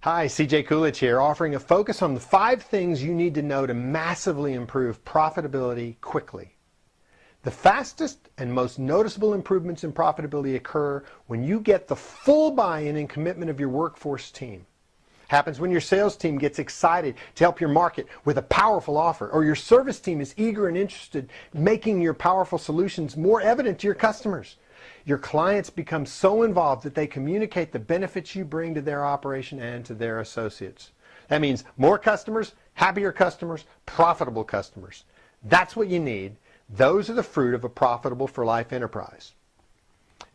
Hi, CJ Coolidge here, offering a focus on the 5 things you need to know to massively improve profitability quickly. The fastest and most noticeable improvements in profitability occur when you get the full buy-in and commitment of your workforce team. Happens when your sales team gets excited to help your market with a powerful offer, or your service team is eager and interested in making your powerful solutions more evident to your customers. Your clients become so involved that they communicate the benefits you bring to their operation and to their associates. That means more customers, happier customers, profitable customers. That's what you need. Those are the fruit of a profitable for life enterprise.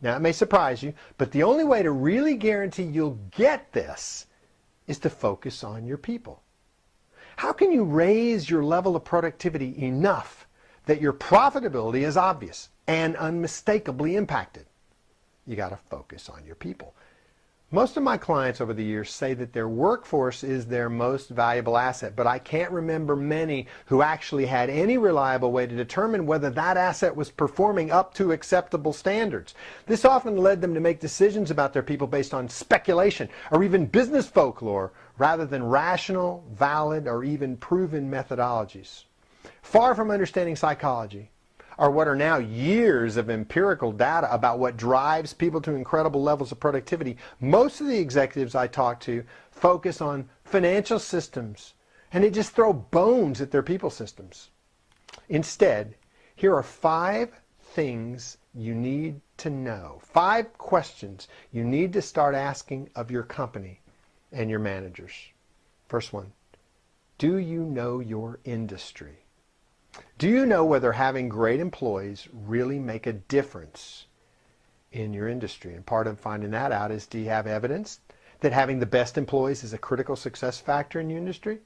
Now, it may surprise you, but the only way to really guarantee you'll get this is to focus on your people. How can you raise your level of productivity enough that your profitability is obvious and unmistakably impacted? You got to focus on your people. Most of my clients over the years say that their workforce is their most valuable asset, but I can't remember many who actually had any reliable way to determine whether that asset was performing up to acceptable standards. This often led them to make decisions about their people based on speculation or even business folklore rather than rational, valid, or even proven methodologies. Far from understanding psychology, or what are now years of empirical data about what drives people to incredible levels of productivity, most of the executives I talk to focus on financial systems, and they just throw bones at their people systems. Instead, here are 5 things you need to know, 5 questions you need to start asking of your company and your managers. First one, do you know your industry? Do you know whether having great employees really make a difference in your industry? And part of finding that out is, do you have evidence that having the best employees is a critical success factor in your industry?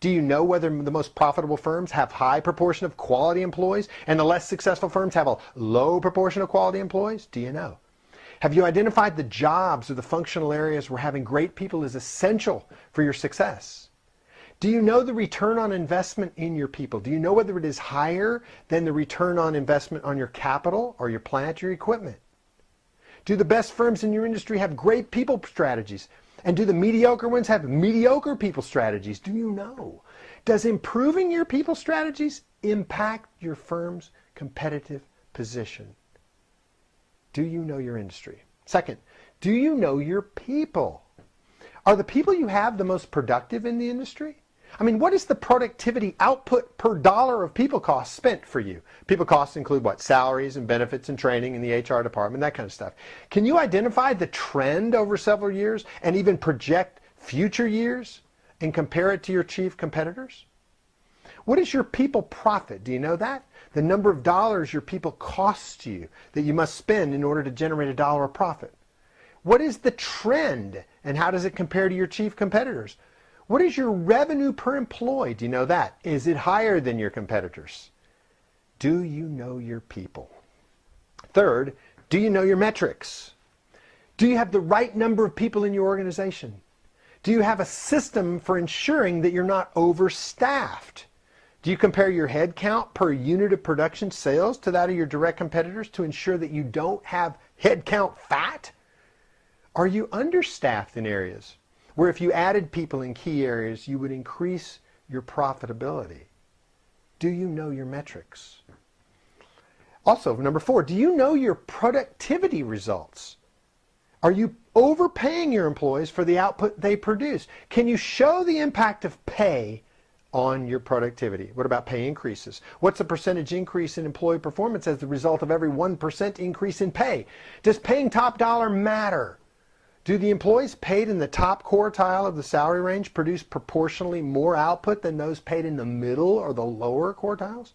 Do you know whether the most profitable firms have high proportion of quality employees and the less successful firms have a low proportion of quality employees? Do you know? Have you identified the jobs or the functional areas where having great people is essential for your success? Do you know the return on investment in your people? Do you know whether it is higher than the return on investment on your capital or your plant, your equipment? Do the best firms in your industry have great people strategies? And do the mediocre ones have mediocre people strategies? Do you know? Does improving your people strategies impact your firm's competitive position? Do you know your industry? Second, do you know your people? Are the people you have the most productive in the industry? I mean, what is the productivity output per dollar of people costs spent for you? People costs include what? Salaries and benefits and training in the HR department, that kind of stuff. Can you identify the trend over several years and even project future years and compare it to your chief competitors? What is your people profit? Do you know that? The number of dollars your people cost you that you must spend in order to generate $1 of profit. What is the trend and how does it compare to your chief competitors? What is your revenue per employee? Do you know that? Is it higher than your competitors? Do you know your people? Third, do you know your metrics? Do you have the right number of people in your organization? Do you have a system for ensuring that you're not overstaffed? Do you compare your head count per unit of production sales to that of your direct competitors to ensure that you don't have head count fat? Are you understaffed in areas where if you added people in key areas, you would increase your profitability? Do you know your metrics? Also, number 4, do you know your productivity results? Are you overpaying your employees for the output they produce? Can you show the impact of pay on your productivity? What about pay increases? What's the percentage increase in employee performance as the result of every 1% increase in pay? Does paying top dollar matter? Do the employees paid in the top quartile of the salary range produce proportionally more output than those paid in the middle or the lower quartiles?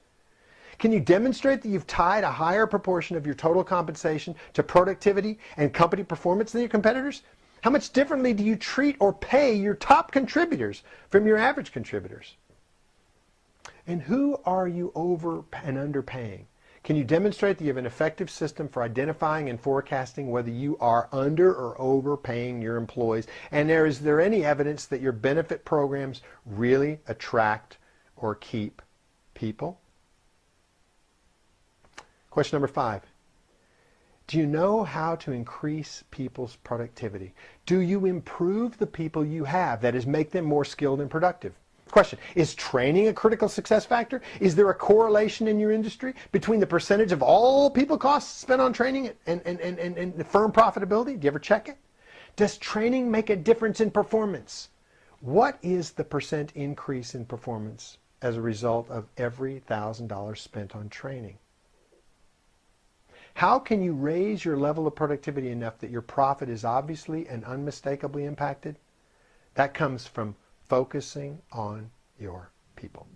Can you demonstrate that you've tied a higher proportion of your total compensation to productivity and company performance than your competitors? How much differently do you treat or pay your top contributors from your average contributors? And who are you over and underpaying? Can you demonstrate that you have an effective system for identifying and forecasting whether you are under or overpaying your employees? And is there any evidence that your benefit programs really attract or keep people? Question number 5. Do you know how to increase people's productivity? Do you improve the people you have? That is, make them more skilled and productive. Question, is training a critical success factor? Is there a correlation in your industry between the percentage of all people costs spent on training and the firm profitability? Do you ever check it? Does training make a difference in performance? What is the percent increase in performance as a result of every $1,000 spent on training? How can you raise your level of productivity enough that your profit is obviously and unmistakably impacted? That comes from focusing on your people.